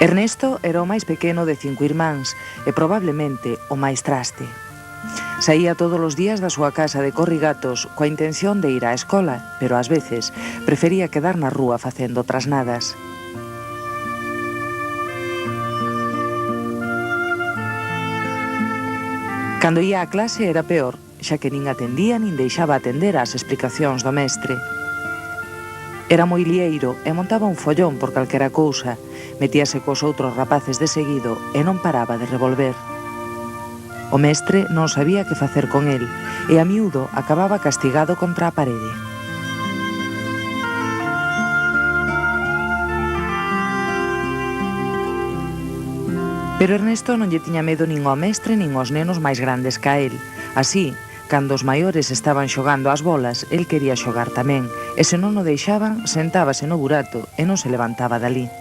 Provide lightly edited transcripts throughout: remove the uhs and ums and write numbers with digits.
Ernesto era o máis pequeno de 5 irmáns e probablemente o máis traste. Saía todos os días da súa casa de Corrigatos coa intención de ir á escola, pero ás veces prefería quedar na rúa facendo trasnadas. Cando ía á clase era peor, xa que nin atendía nin deixaba atender ás explicacións do mestre. Era moi lieiro e montaba un follón por calquera cousa, metíase cos outros rapaces de seguido e non paraba de revolver. O mestre non sabía que facer con el e a miúdo acababa castigado contra a parede. Pero Ernesto non lle tiña medo nin ao mestre nin aos nenos máis grandes ca el. Así, cando os maiores estaban xogando ás bolas, el quería xogar tamén, e se non o deixaban, sentábase no burato e non se levantaba dali.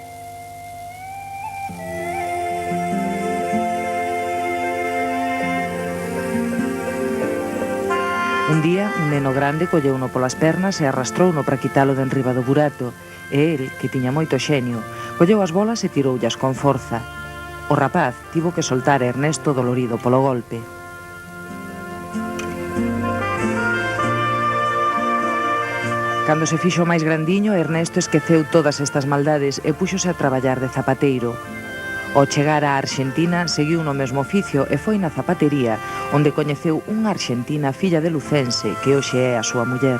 Un día, un neno grande colleuno polas pernas e arrastrouno para quitalo de enriba do burato, e el, que tiña moito xenio, colleu as bolas e tiroullas con forza. O rapaz tivo que soltar a Ernesto dolorido polo golpe. Cando se fixo máis grandiño, Ernesto esqueceu todas estas maldades e púxose a traballar de zapateiro. Ao chegar á Arxentina, seguiu no mesmo oficio e foi na zapatería, onde coñeceu unha arxentina filla de lucense, que hoxe é a súa muller.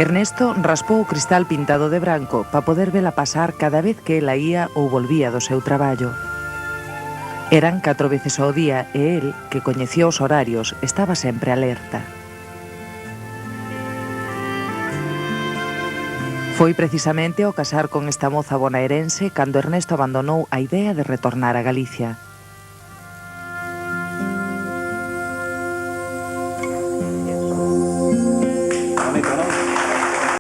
Ernesto raspou o cristal pintado de branco para poder vela pasar cada vez que ela ía ou volvía do seu traballo. Eran 4 veces ao día e el, que coñecía os horarios, estaba sempre alerta. Foi precisamente ao casar con esta moza bonaerense cando Ernesto abandonou a idea de retornar a Galicia.